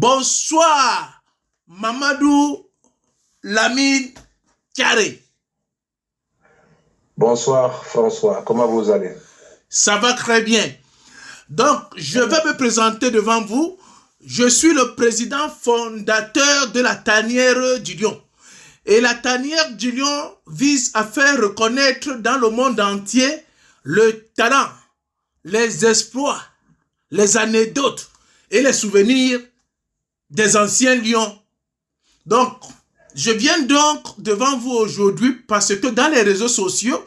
Bonsoir, Mamadou Lamine Thiaré. Bonsoir, François. Comment vous allez? Ça va très bien. Donc, je vais me présenter devant vous. Je suis le président fondateur de la Tanière du Lion. Et la Tanière du Lion vise à faire reconnaître dans le monde entier le talent, les exploits, les anecdotes et les souvenirs des anciens lions. Donc, je viens donc devant vous aujourd'hui parce que dans les réseaux sociaux,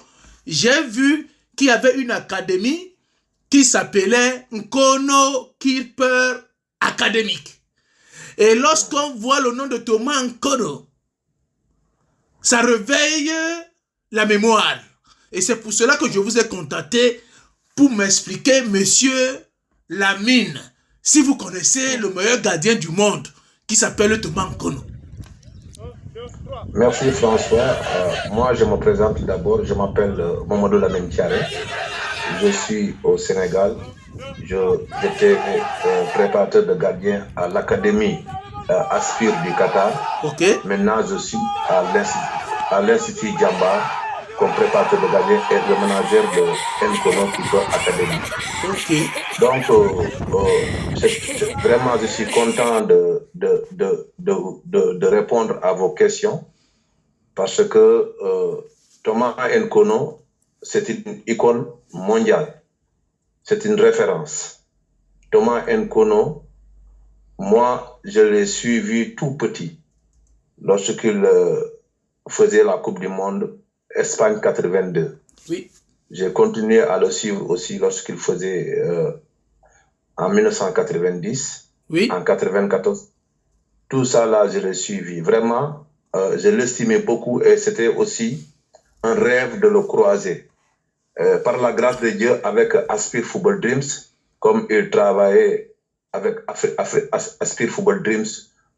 j'ai vu qu'il y avait une académie qui s'appelait Nkono Keeper Académique. Et lorsqu'on voit le nom de Thomas Nkono, ça réveille la mémoire. Et c'est pour cela que je vous ai contacté pour m'expliquer, monsieur Lamine, si vous connaissez le meilleur gardien du monde qui s'appelle Thomas Nkono. Merci François. Moi, je me présente d'abord. Je m'appelle Mamadou Lamine Thiaré. Je suis au Sénégal. J'étais préparateur de gardien à l'Académie Aspire du Qatar. Okay. Maintenant, je suis à l'Institut Djamba comme préparateur de gardien et le manager de Nkono Keeper Academy. Okay. Donc, vraiment, je suis content de répondre à vos questions parce que Thomas Nkono, c'est une icône mondiale. C'est une référence. Thomas Nkono, moi, je l'ai suivi tout petit lorsqu'il faisait la Coupe du Monde Espagne 82. Oui. J'ai continué à le suivre aussi lorsqu'il faisait en 1990, oui. En 94. Tout ça là, je l'ai suivi. Vraiment, je l'estimais beaucoup et c'était aussi un rêve de le croiser. Par la grâce de Dieu, avec Aspire Football Dreams, comme il travaillait avec Aspire Football Dreams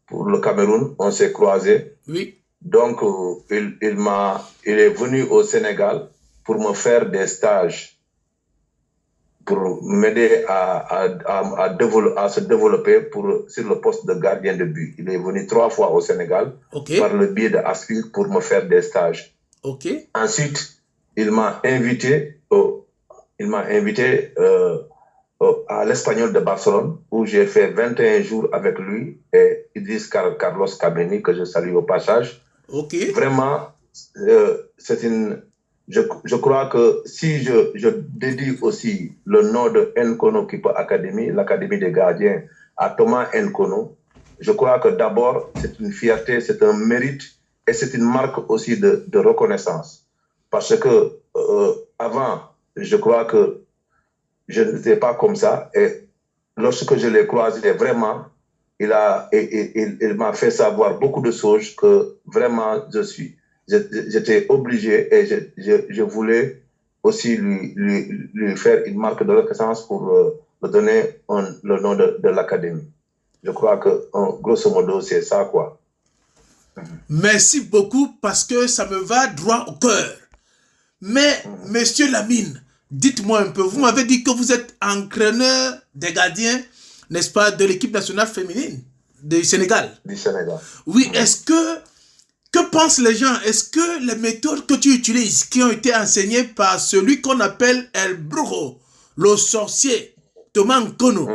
pour le Cameroun, on s'est croisés. Oui. Donc, il est venu au Sénégal pour me faire des stages, pour m'aider à se développer sur le poste de gardien de but. Il est venu 3 fois au Sénégal par le biais de Aspire pour me faire des stages. Okay. Ensuite, il m'a invité à l'Espagnol de Barcelone où j'ai fait 21 jours avec lui et Idriss Carlos Kameni, que je salue au passage. Okay. Vraiment, je crois que si je dédie aussi le nom de Nkono Keeper Academy, l'Académie des gardiens, à Thomas Nkono, je crois que d'abord, c'est une fierté, c'est un mérite et c'est une marque aussi de reconnaissance. Parce que avant, je crois que je n'étais pas comme ça. Et lorsque je l'ai croisé, vraiment, il m'a fait savoir beaucoup de choses que vraiment j'étais obligé et je voulais aussi lui faire une marque de reconnaissance pour me donner le nom de l'académie. Je crois que, grosso modo, c'est ça, quoi. Merci beaucoup parce que ça me va droit au cœur. Mais, monsieur Lamine, dites-moi un peu, vous m'avez dit que vous êtes entraîneur des gardiens, n'est-ce pas, de l'équipe nationale féminine du Sénégal. Du Sénégal. Oui, est-ce que pensent les gens? Est-ce que les méthodes que tu utilises, qui ont été enseignées par celui qu'on appelle El Brujo, le sorcier, Thomas Nkono,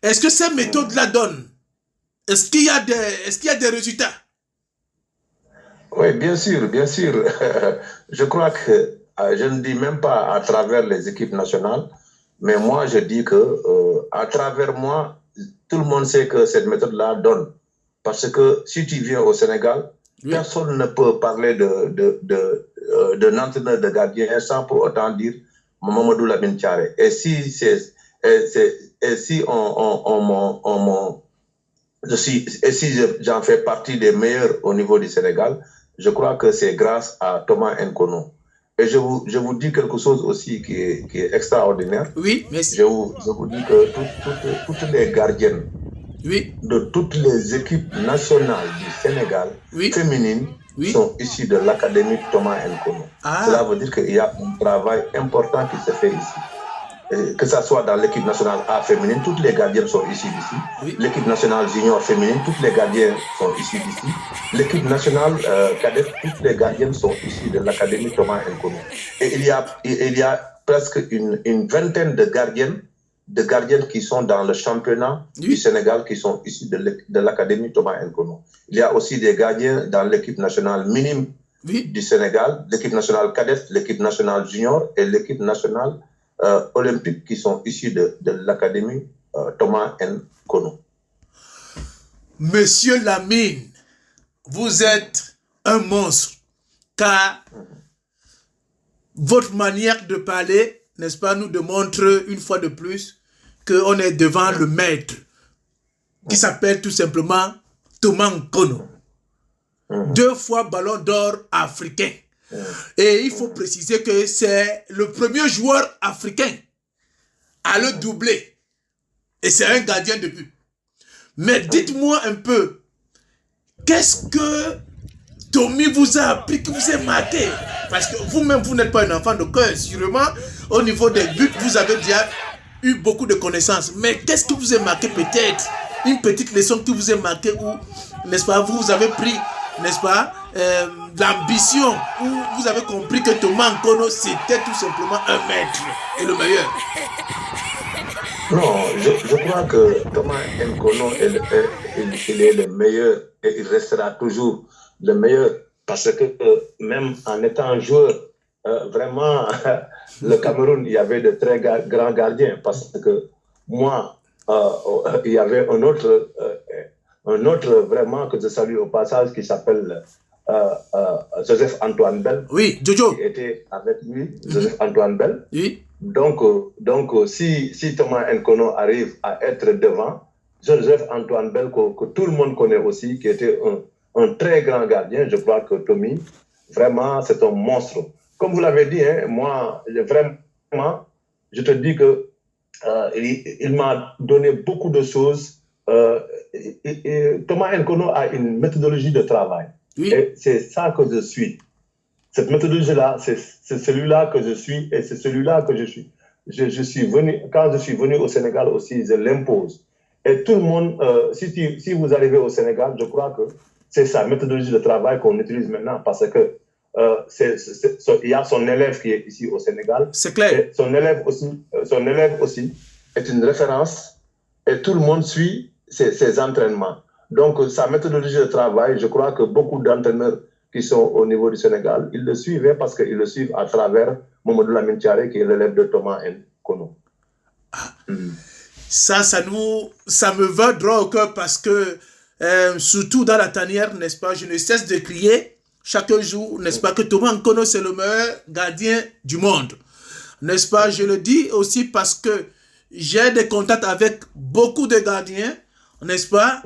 est-ce que ces méthodes-là donnent? Est-ce qu'il y a des résultats? Oui, bien sûr, bien sûr. Je crois que, je ne dis même pas à travers les équipes nationales, mais moi, je dis que à travers moi, tout le monde sait que cette méthode-là donne. Parce que si tu viens au Sénégal, personne ne peut parler d'un entraîneur de gardien sans pour autant dire Mamadou Lamine Thiaré. Et si j'en fais partie des meilleurs au niveau du Sénégal, je crois que c'est grâce à Thomas Nkono. Et je vous dis quelque chose aussi qui est extraordinaire. Oui, merci. Je vous dis que toutes les gardiennes de toutes les équipes nationales du Sénégal féminines sont issues de l'Académie Thomas Nkono. Cela veut dire qu'il y a un travail important qui se fait ici. que ce soit dans l'équipe nationale A féminine, toutes les gardiennes sont issues d'ici. Oui. L'équipe nationale junior féminine, toutes les gardiennes sont issues d'ici. L'équipe nationale cadette, toutes les gardiennes sont issues de l'académie Thomas Nkono. Et il y a presque une vingtaine de gardiennes qui sont dans le championnat du Sénégal qui sont issus de l'académie Thomas Nkono. Il y a aussi des gardiens dans l'équipe nationale minime du Sénégal, l'équipe nationale cadette, l'équipe nationale junior et l'équipe nationale olympique qui sont issus de l'académie Thomas Nkono. Monsieur Lamine, vous êtes un monstre, car votre manière de parler, n'est-ce pas, nous démontre une fois de plus qu'on est devant le maître, qui s'appelle tout simplement Thomas Nkono. 2 fois ballon d'or africain. Et il faut préciser que c'est le premier joueur africain à le doubler. Et c'est un gardien de but. Mais dites-moi un peu, qu'est-ce que Tommy vous a appris, que vous a marqué? Parce que vous-même, vous n'êtes pas un enfant de cœur. Sûrement, au niveau des buts, vous avez déjà eu beaucoup de connaissances. Mais qu'est-ce que vous a marqué peut-être? Une petite leçon qui vous a marqué où, n'est-ce pas, vous avez pris, n'est-ce pas, l'ambition, où vous avez compris que Thomas Nkono, c'était tout simplement un maître et le meilleur. Non, je crois que Thomas Nkono, il est le meilleur et il restera toujours le meilleur parce que même en étant joueur, vraiment, le Cameroun, il y avait de très grands gardiens parce que moi, il y avait un autre vraiment que je salue au passage qui s'appelle Joseph Antoine Bell. Oui, Jojo. Qui était avec lui, Joseph Antoine Bell. Oui. Donc si Thomas Nkono arrive à être devant, Joseph Antoine Bell, que tout le monde connaît aussi, qui était un très grand gardien, je crois que Tommy, vraiment, c'est un monstre. Comme vous l'avez dit, hein, moi, vraiment, je te dis que il m'a donné beaucoup de choses. Thomas Nkono a une méthodologie de travail. Oui. Et c'est ça que je suis. Cette méthodologie-là, c'est celui-là que je suis et c'est celui-là que je suis. Je suis venu, quand je suis venu au Sénégal aussi, je l'impose. Et tout le monde, si vous arrivez au Sénégal, je crois que c'est sa méthodologie de travail qu'on utilise maintenant parce que il y a son élève qui est ici au Sénégal. C'est clair. Et son élève aussi est une référence et tout le monde suit ses entraînements. Donc, sa méthodologie de travail, je crois que beaucoup d'entraîneurs qui sont au niveau du Sénégal, ils le suivaient parce qu'ils le suivent à travers Mamadou Lamine Thiaré, qui est l'élève de Thomas Nkono. Ça me va droit au cœur parce que, surtout dans la tanière, n'est-ce pas, je ne cesse de crier chaque jour, n'est-ce pas, que Thomas Nkono, c'est le meilleur gardien du monde. N'est-ce pas, je le dis aussi parce que j'ai des contacts avec beaucoup de gardiens, n'est-ce pas,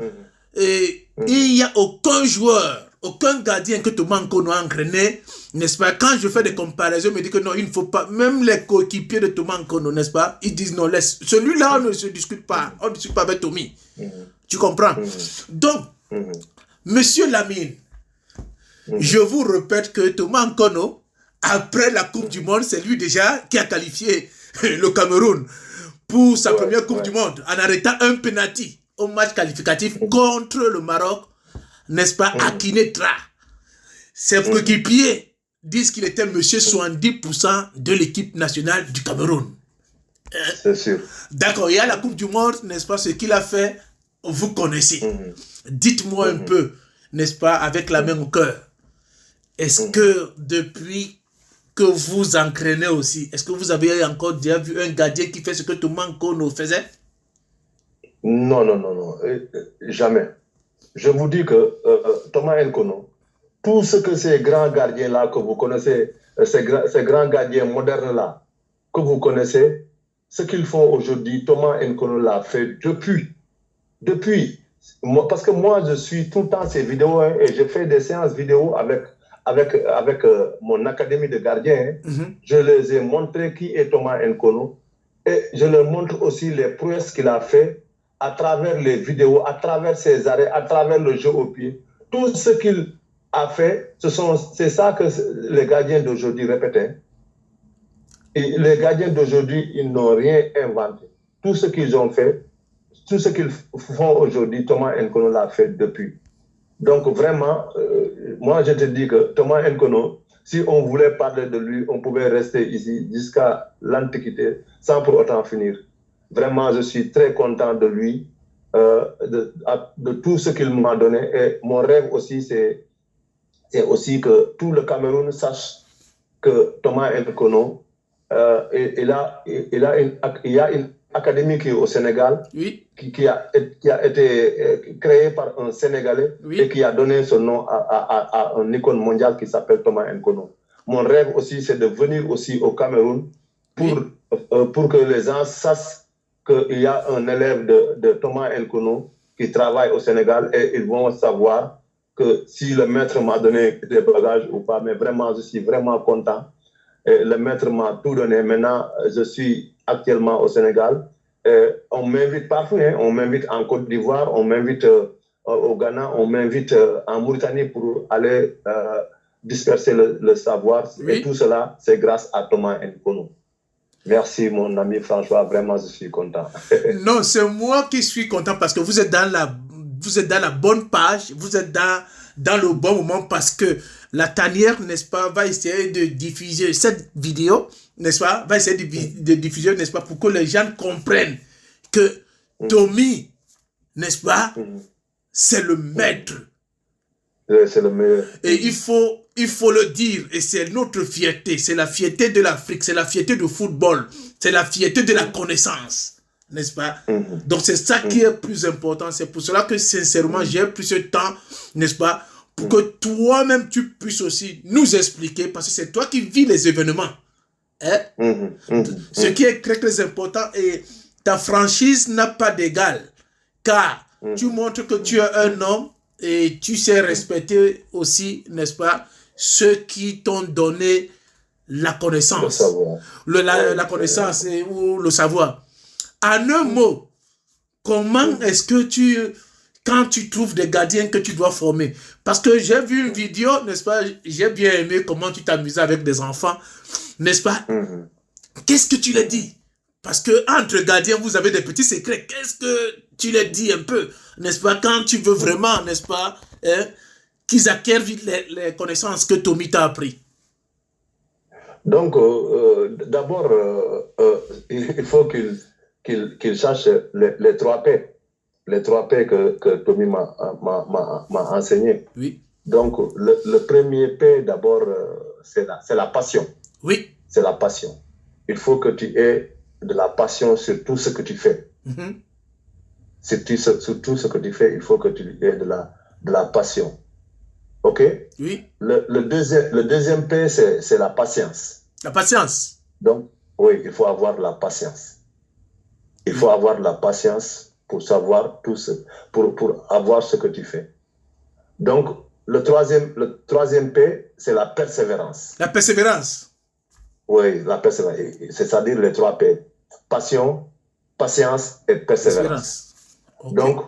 et il n'y a aucun joueur, aucun gardien que Thomas Nkono a entraîné, n'est-ce pas? Quand je fais des comparaisons, je me dis que non, il ne faut pas, même les coéquipiers de Thomas Nkono, n'est-ce pas? Ils disent non, laisse. Celui-là, on ne se discute pas. On ne discute pas avec Tommy. Tu comprends? Donc, Monsieur Lamine, je vous répète que Thomas Nkono, après la Coupe du Monde, c'est lui déjà qui a qualifié le Cameroun pour sa première Coupe du Monde en arrêtant un penalty au match qualificatif contre le Maroc, n'est-ce pas, à Kinetra. Ses coéquipiers disent qu'il était monsieur 70% de l'équipe nationale du Cameroun. C'est sûr. D'accord, il y a la Coupe du Monde, n'est-ce pas, ce qu'il a fait, vous connaissez. Dites-moi un peu, n'est-ce pas, avec la main au cœur, est-ce que depuis que vous entraînez aussi, est-ce que vous avez encore déjà vu un gardien qui fait ce que Thomas Nkono faisait? Non, jamais. Je vous dis que Thomas Nkono, tout ce que ces grands gardiens-là que vous connaissez, ces grands gardiens modernes-là que vous connaissez, ce qu'ils font aujourd'hui, Thomas Nkono l'a fait depuis. Moi, parce que moi, je suis tout le temps ces vidéos et je fais des séances vidéo avec mon académie de gardiens. Je les ai montré qui est Thomas Nkono et je leur montre aussi les prouesses qu'il a fait à travers les vidéos, à travers ses arrêts, à travers le jeu au pied. Tout ce qu'il a fait, c'est ça que les gardiens d'aujourd'hui répètent. Et les gardiens d'aujourd'hui, ils n'ont rien inventé. Tout ce qu'ils ont fait, tout ce qu'ils font aujourd'hui, Thomas Nkono l'a fait depuis. Donc vraiment, moi je te dis que Thomas Nkono, si on voulait parler de lui, on pouvait rester ici jusqu'à l'Antiquité sans pour autant finir. Vraiment, je suis très content de lui, de tout ce qu'il m'a donné. Et mon rêve aussi, c'est aussi que tout le Cameroun sache que Thomas Nkono, il y a une académie qui est au Sénégal, Oui, qui a été créée par un Sénégalais Oui. et qui a donné son nom à un icône mondial qui s'appelle Thomas Nkono. Mon rêve aussi, c'est de venir aussi au Cameroun pour que les gens sachent qu'il y a un élève de Thomas Nkono qui travaille au Sénégal et ils vont savoir que si le maître m'a donné des bagages ou pas, mais vraiment, je suis vraiment content. Et le maître m'a tout donné. Maintenant, je suis actuellement au Sénégal. On m'invite partout. Hein. On m'invite en Côte d'Ivoire, on m'invite au Ghana, on m'invite en Mauritanie pour aller disperser le savoir. Oui. Et tout cela, c'est grâce à Thomas Nkono. Merci, mon ami François. Vraiment, je suis content. Non, c'est moi qui suis content parce que vous êtes dans la bonne page, vous êtes dans le bon moment parce que la tanière, n'est-ce pas, va essayer de diffuser cette vidéo, n'est-ce pas, va essayer de diffuser, n'est-ce pas, pour que les gens comprennent que Tommy, n'est-ce pas, c'est le maître. C'est le meilleur. Et il faut le dire, et c'est notre fierté, c'est la fierté de l'Afrique, c'est la fierté du football, c'est la fierté de la connaissance, n'est-ce pas? Donc c'est ça qui est plus important, c'est pour cela que sincèrement j'ai pris ce temps, n'est-ce pas, pour que toi-même tu puisses aussi nous expliquer, parce que c'est toi qui vis les événements. Hein? Ce qui est très très important, et ta franchise n'a pas d'égal, car tu montres que tu es un homme et tu sais respecter aussi, n'est-ce pas, ceux qui t'ont donné la connaissance. Le savoir. La connaissance ou le savoir. En un mot, comment est-ce que quand tu trouves des gardiens que tu dois former? Parce que j'ai vu une vidéo, n'est-ce pas, j'ai bien aimé comment tu t'amusais avec des enfants, n'est-ce pas? Qu'est-ce que tu leur dis? Parce que entre gardiens, vous avez des petits secrets. Qu'est-ce que tu leur dis un peu, n'est-ce pas, quand tu veux vraiment, n'est-ce pas, qu'ils acquièrent vite les connaissances que Tommy t'a appris? Donc, d'abord, il faut qu'il sache les 3 P. Les 3 P que Tommy m'a enseigné. Oui. Donc, le premier P, d'abord, c'est la passion. Oui. C'est la passion. Il faut que tu aies de la passion sur tout ce que tu fais. Sur tout ce que tu fais, il faut que tu aies de la passion. OK? Oui. Le deuxième P, c'est la patience. La patience. Donc, oui, il faut avoir de la patience. Il faut avoir de la patience pour savoir pour avoir ce que tu fais. Donc, le troisième P, c'est la persévérance. La persévérance. Oui, la persévérance. C'est-à-dire les 3 P. Passion, patience et persévérance. Okay. Donc,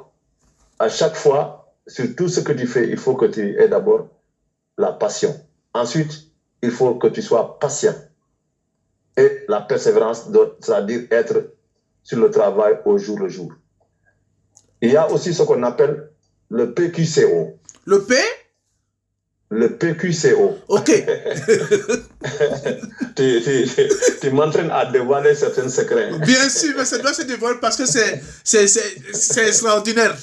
à chaque fois, sur tout ce que tu fais, il faut que tu aies d'abord la passion. Ensuite, il faut que tu sois patient. Et la persévérance, c'est-à-dire être sur le travail au jour le jour. Il y a aussi ce qu'on appelle le PQCO. Le P? Le PQCO. Ok. tu m'entraînes à dévoiler certains secrets. Bien sûr, mais ça doit se dévoiler parce que c'est extraordinaire.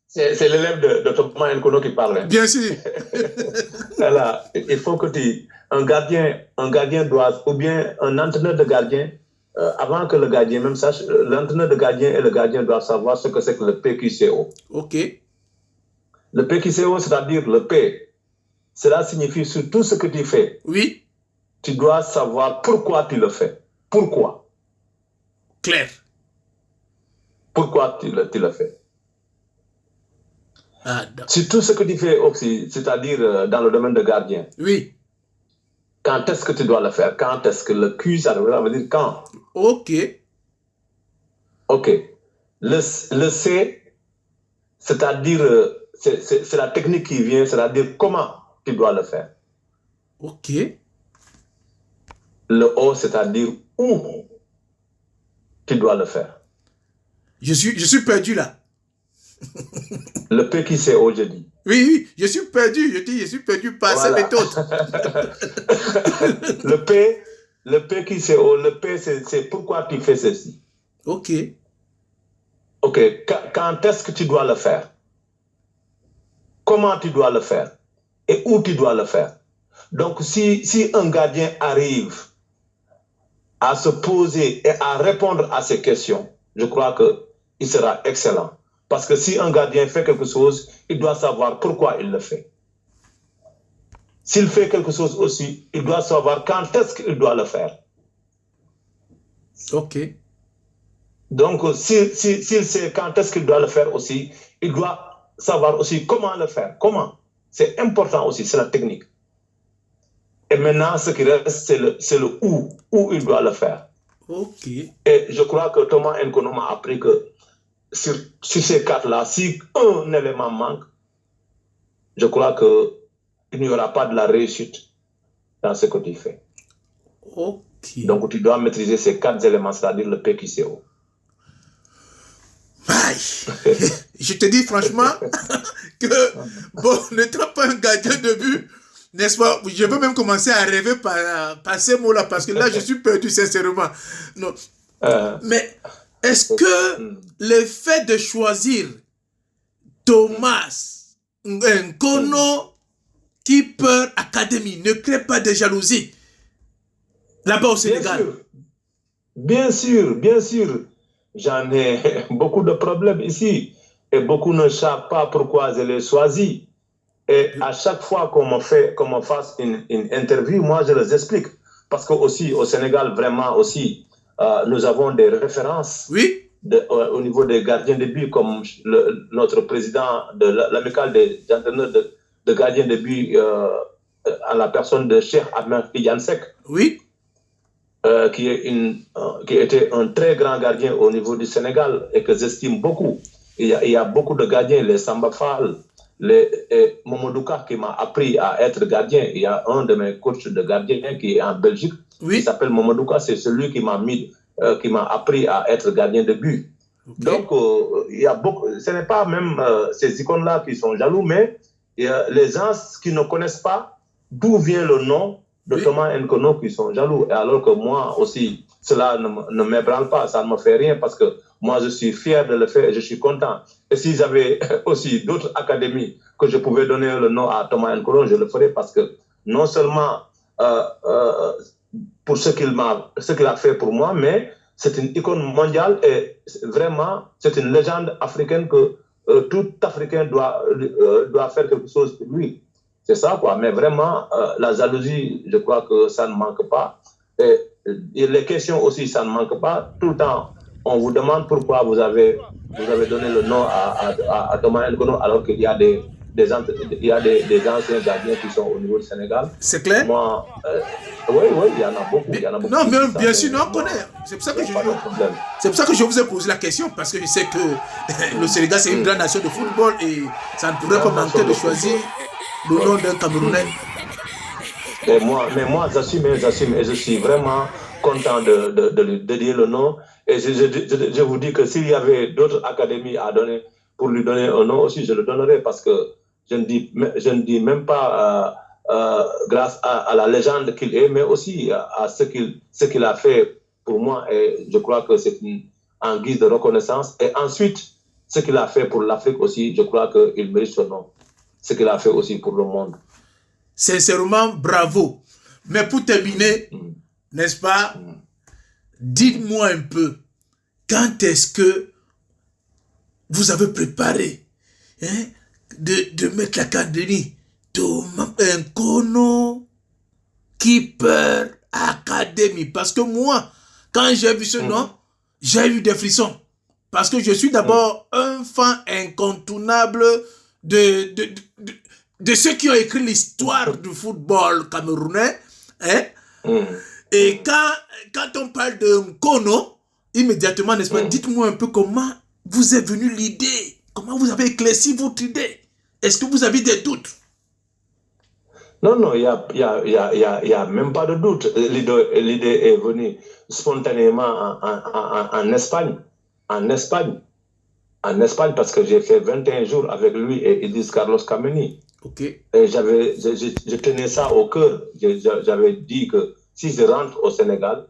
C'est l'élève de Thomas Nkono qui parle. Bien sûr. Voilà. Il faut que un gardien doit, ou bien un entraîneur de gardien, avant que le gardien même sache, l'entraîneur de gardien et le gardien doivent savoir ce que c'est que le PQCO. Ok. Le PQCO, c'est-à-dire le P, cela signifie sur tout ce que tu fais. Oui. Tu dois savoir pourquoi tu le fais. Pourquoi? Clair. Pourquoi tu le fais? Sur tout ce que tu fais aussi, c'est-à-dire dans le domaine de gardien. Oui. Quand est-ce que tu dois le faire? Quand est-ce que le Q, ça veut dire quand? Ok. Ok. Le C, c'est-à-dire, c'est la technique qui vient, c'est-à-dire comment tu dois le faire. Ok. Le O, c'est-à-dire où tu dois le faire. Je suis perdu là. Le P qui c'est O, je dis. Oui, oui, je suis perdu. Je suis perdu par ces méthodes. Le P qui c'est O, le P c'est pourquoi tu fais ceci. Ok. Ok, quand est-ce que tu dois le faire? Comment tu dois le faire? Et où tu dois le faire? Donc, si un gardien arrive à se poser et à répondre à ces questions, je crois qu'il sera excellent. Parce que si un gardien fait quelque chose, il doit savoir pourquoi il le fait. S'il fait quelque chose aussi, il doit savoir quand est-ce qu'il doit le faire. Ok. Donc, s'il sait quand est-ce qu'il doit le faire aussi, il doit savoir aussi comment le faire. Comment? C'est important aussi, c'est la technique. Et maintenant, ce qui reste, c'est le où il doit le faire. Ok. Et je crois que Thomas Nkono m'a appris que sur ces quatre-là, si un élément manque, je crois qu'il n'y aura pas de la réussite dans ce que tu fais. Ok. Donc, tu dois maîtriser ces quatre éléments, c'est-à-dire le PQCO. Je te dis franchement que, bon, n'étant pas un gardien de but, n'est-ce pas, je peux même commencer à rêver par ces mots-là, parce que là, je suis perdu, sincèrement. Non. Mais est-ce que le fait de choisir Thomas Nkono Keeper Academy ne crée pas de jalousie là-bas au Sénégal? Bien sûr, bien sûr. J'en ai beaucoup de problèmes ici et beaucoup ne savent pas pourquoi je l'ai choisi. Et à chaque fois qu'on me fasse une interview, moi je les explique. Parce que aussi au Sénégal, vraiment aussi, nous avons des références. Oui. Au niveau des gardiens de but, comme notre président de l'amicale des entraîneurs de gardiens de but à la personne de Cheikh Ahmed Tidiane-Seck. Oui. Qui était un très grand gardien au niveau du Sénégal et que j'estime beaucoup. Il y a beaucoup de gardiens, les Samba Fall, les Momodouka qui m'a appris à être gardien. Il y a un de mes coachs de gardien qui est en Belgique, oui. qui s'appelle Momodouka, c'est celui qui m'a appris à être gardien de but. Okay. Donc, il y a beaucoup, ce n'est pas même ces icônes-là qui sont jaloux, mais il y a les gens qui ne connaissent pas d'où vient le nom de Thomas Nkono qui sont jaloux. Et alors que moi aussi, cela ne m'ébranle pas, ça ne me fait rien parce que moi, je suis fier de le faire et je suis content. Et si j'avais aussi d'autres académies que je pouvais donner le nom à Thomas Nkono, je le ferais parce que non seulement pour ce qu'il a fait pour moi, mais c'est une icône mondiale et vraiment, c'est une légende africaine que tout Africain doit faire quelque chose pour lui. C'est ça, quoi. Mais vraiment, la jalousie, je crois que ça ne manque pas. Et les questions aussi, ça ne manque pas. Tout le temps, on vous demande pourquoi vous avez donné le nom à Thomas Nkono alors qu'il y a des anciens gardiens qui sont au niveau du Sénégal. C'est clair? Moi, oui, il y en a beaucoup. Non, mais bien sûr, on connaît. C'est pour ça que je vous ai posé la question, parce que je sais que le Sénégal, c'est une grande nation de football et ça ne pourrait pas manquer de choisir le nom d'un Camerounais. Et moi, j'assume et je suis vraiment content de lui dédier le nom. Et je vous dis que s'il y avait d'autres académies à donner, pour lui donner un nom aussi, je le donnerais parce que je ne dis même pas grâce à la légende qu'il est, mais aussi à ce qu'il a fait pour moi. Et je crois que c'est en guise de reconnaissance. Et ensuite, ce qu'il a fait pour l'Afrique aussi, je crois qu'il mérite son nom. Ce qu'il a fait aussi pour le monde. Sincèrement, bravo. Mais pour terminer, n'est-ce pas, dites-moi un peu, quand est-ce que vous avez préparé de mettre l'académie Thomas Nkono Keeper Academy? Parce que moi, quand j'ai vu ce nom, j'ai eu des frissons. Parce que je suis d'abord un fan incontournable de ceux qui ont écrit l'histoire du football camerounais. Et quand on parle de Nkono, immédiatement, n'est-ce pas, dites-moi un peu comment vous est venue l'idée. Comment vous avez éclairci votre idée? Est-ce que vous avez des doutes? Non, non, il y a même pas de doute. L'idée est venue spontanément en Espagne. En Espagne. En Espagne, parce que j'ai fait 21 jours avec lui et Idriss Carlos Kameni. Ok. Et je tenais ça au cœur. J'avais dit que si je rentre au Sénégal,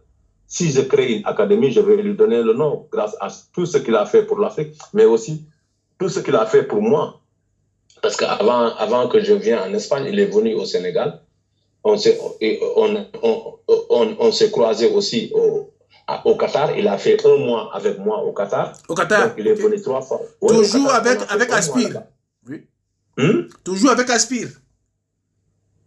si je crée une académie, je vais lui donner le nom grâce à tout ce qu'il a fait pour l'Afrique, mais aussi tout ce qu'il a fait pour moi. Parce qu'avant que je vienne en Espagne, il est venu au Sénégal. On s'est croisé aussi au Qatar. Il a fait 1 mois avec moi au Qatar. Au Qatar. Donc, il est venu 3 fois. Ouais, toujours avec Aspire. Oui. Toujours avec Aspire.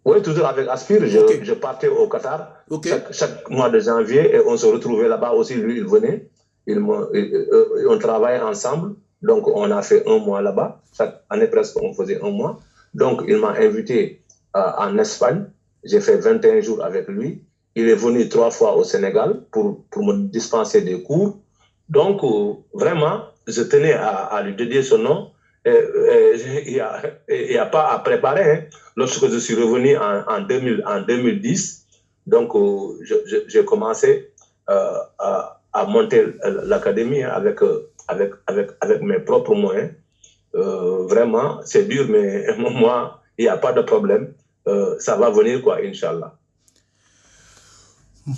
Oui, toujours avec Aspire. Je partais au Qatar chaque mois de janvier et on se retrouvait là-bas aussi. Lui, il venait. On travaillait ensemble. Donc, on a fait 1 mois là-bas. Chaque année, presque, on faisait 1 mois. Donc, il m'a invité en Espagne. J'ai fait 21 jours avec lui. Il est venu 3 fois au Sénégal pour me dispenser des cours. Donc, vraiment, je tenais à lui dédier ce nom. Il n'y a pas à préparer. Hein. Lorsque je suis revenu en 2010, donc j'ai commencé à monter l'académie avec mes propres moyens. Vraiment, c'est dur, mais moi, il n'y a pas de problème. Ça va venir, quoi, Inch'Allah.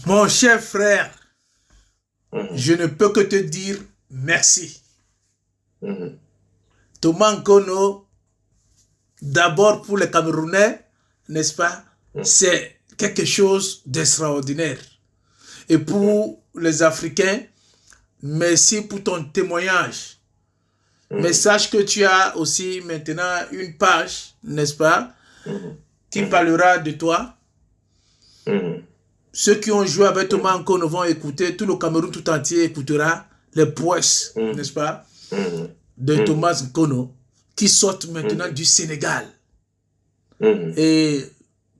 Mon cher frère, je ne peux que te dire merci. Thomas Nkono, d'abord pour les Camerounais, n'est-ce pas, c'est quelque chose d'extraordinaire. Et pour les Africains, merci pour ton témoignage. Mais sache que tu as aussi maintenant une page, n'est-ce pas, qui parlera de toi. Ceux qui ont joué avec Thomas Nkono vont écouter, tout le Cameroun tout entier écoutera les prouesses, n'est-ce pas, de Thomas Nkono, qui sortent maintenant du Sénégal. Et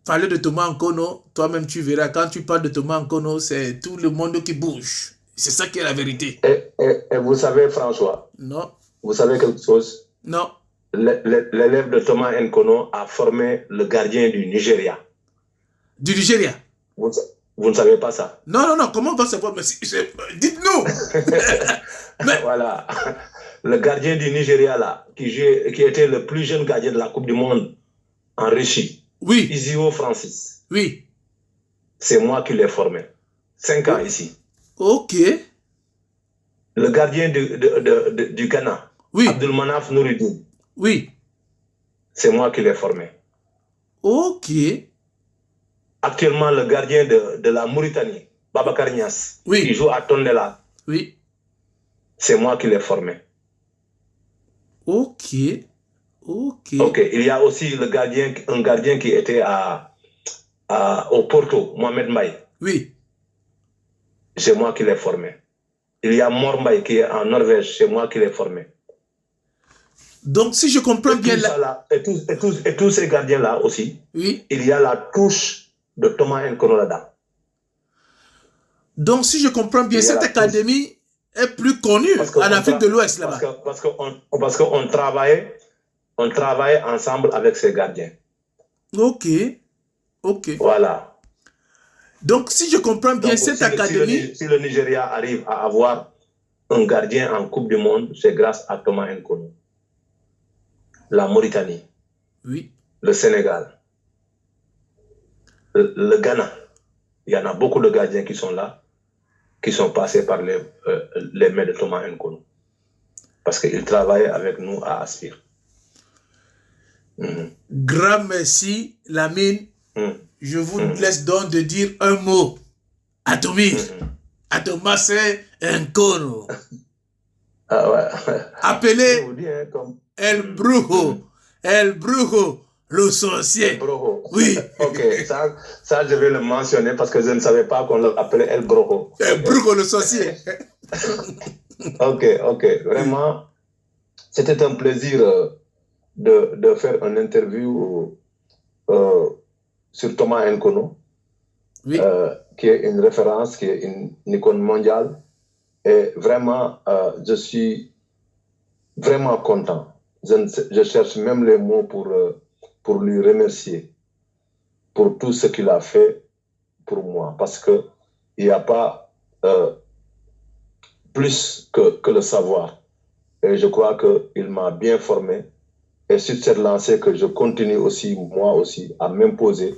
parler de Thomas Nkono, toi-même tu verras, quand tu parles de Thomas Nkono, c'est tout le monde qui bouge. C'est ça qui est la vérité. Et vous savez, François, non. Vous savez quelque chose? Non. L'élève de Thomas Nkono a formé le gardien du Nigeria. Du Nigeria? Vous ne savez pas ça? Non, comment on va savoir? Dites-nous. Voilà. Le gardien du Nigeria, là, qui était le plus jeune gardien de la Coupe du Monde en Russie. Oui. Isio Francis. Oui. C'est moi qui l'ai formé. 5 ans ici. Ok. Le gardien du Ghana. Oui. Abdelmanaf Nouridine. Oui. C'est moi qui l'ai formé. Ok. Actuellement, le gardien de la Mauritanie, Babacar Niasse, oui. qui joue à Tondela. Oui. C'est moi qui l'ai formé. Ok. Ok. Ok. Il y a aussi un gardien qui était au Porto, Mohamed Mbaye. Oui. C'est moi qui l'ai formé. Il y a Mor Mbaye qui est en Norvège, c'est moi qui l'ai formé. Donc, si je comprends bien... Et tous ces gardiens-là aussi, oui. Il y a la touche de Thomas Nkono là-dedans. Donc, si je comprends bien, cette académie est plus connue en Afrique de l'Ouest là-bas. Parce qu'on travaillait ensemble avec ces gardiens. Ok. Ok. Voilà. Donc, si je comprends bien, cette académie... Si le Nigeria arrive à avoir un gardien en Coupe du Monde, c'est grâce à Thomas Nkono. La Mauritanie. Oui. Le Sénégal. Le Ghana. Il y en a beaucoup de gardiens qui sont là, qui sont passés par les mains de Thomas Nkono. Parce qu'il travaillait avec nous à Aspire. Grand merci, Lamine. Je vous laisse donc de dire un mot à Thomas Nkono. Ah ouais. Appelé El Brujo. El Brujo, le sorcier. El Brujo. Oui. Ok, ça je vais le mentionner parce que je ne savais pas qu'on l'appelait El Brujo. El Brujo, le sorcier. Ok. Vraiment, c'était un plaisir de faire une interview sur Thomas Nkono, oui. Qui est une référence, qui est une icône mondiale. Et vraiment, je suis vraiment content. Je cherche même les mots pour lui remercier. pour tout ce qu'il a fait pour moi. Parce qu'il n'y a pas plus que le savoir. Et je crois qu'il m'a bien formé. Et sur cette lancée que je continue aussi, moi aussi, à m'imposer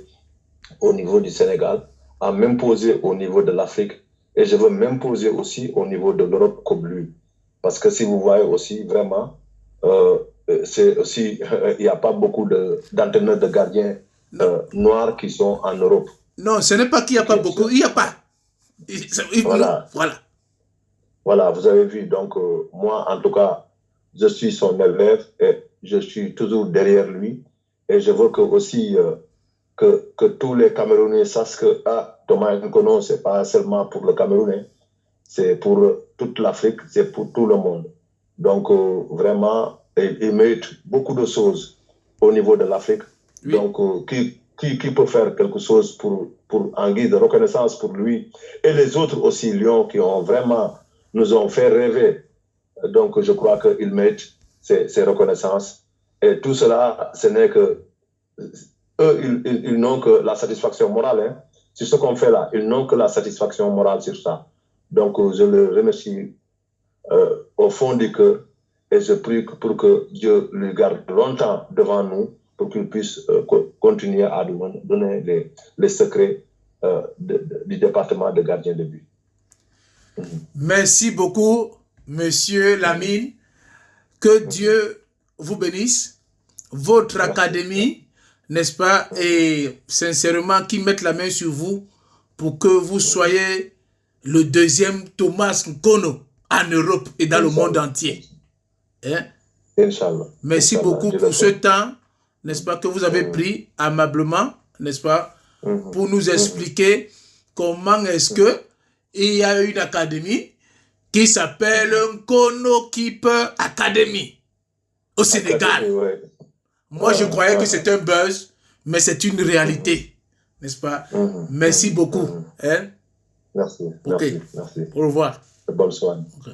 au niveau du Sénégal, à m'imposer au niveau de l'Afrique. Et je veux m'imposer aussi au niveau de l'Europe comme lui. Parce que si vous voyez aussi, vraiment, c'est aussi, il n'y a pas beaucoup d'entraîneurs de gardiens noirs qui sont en Europe. Non, ce n'est pas qu'il n'y a pas beaucoup, il n'y a pas. Voilà. Voilà, vous avez vu. Donc, moi, en tout cas, je suis son élève et je suis toujours derrière lui. Et je veux que aussi que tous les Camerounais sachent que Thomas Nkono, ce n'est pas seulement pour le Camerounais, c'est pour toute l'Afrique, c'est pour tout le monde. Donc, vraiment, il mérite beaucoup de choses au niveau de l'Afrique. Oui. Donc, qui peut faire quelque chose pour en guise de reconnaissance pour lui et les autres aussi, Lyon, qui ont vraiment nous ont fait rêver. Donc, je crois qu'il mérite ces reconnaissances. Et tout cela, ce n'est que... Eux, ils n'ont que la satisfaction morale. Hein. Sur ce qu'on fait là, ils n'ont que la satisfaction morale sur ça. Donc, je le remercie au fond du cœur et je prie pour que Dieu le garde longtemps devant nous pour qu'il puisse continuer à nous donner les secrets du département de gardien de but. Merci beaucoup, Monsieur Lamine. Que Dieu vous bénisse. Votre académie, n'est-ce pas, et sincèrement, qui mette la main sur vous pour que vous soyez le deuxième Thomas Nkono en Europe et dans le monde entier. Hein? Inch'Allah. Merci beaucoup pour ce temps, n'est-ce pas, que vous avez pris amablement, n'est-ce pas, pour nous expliquer comment est-ce que il y a une académie qui s'appelle Nkono Keeper Academy au Sénégal. Ouais. Moi, je croyais que c'était un buzz, mais c'est une réalité, n'est-ce pas? Merci beaucoup. Hein? Merci. Okay. Merci. Au revoir. Bonne soirée. Okay.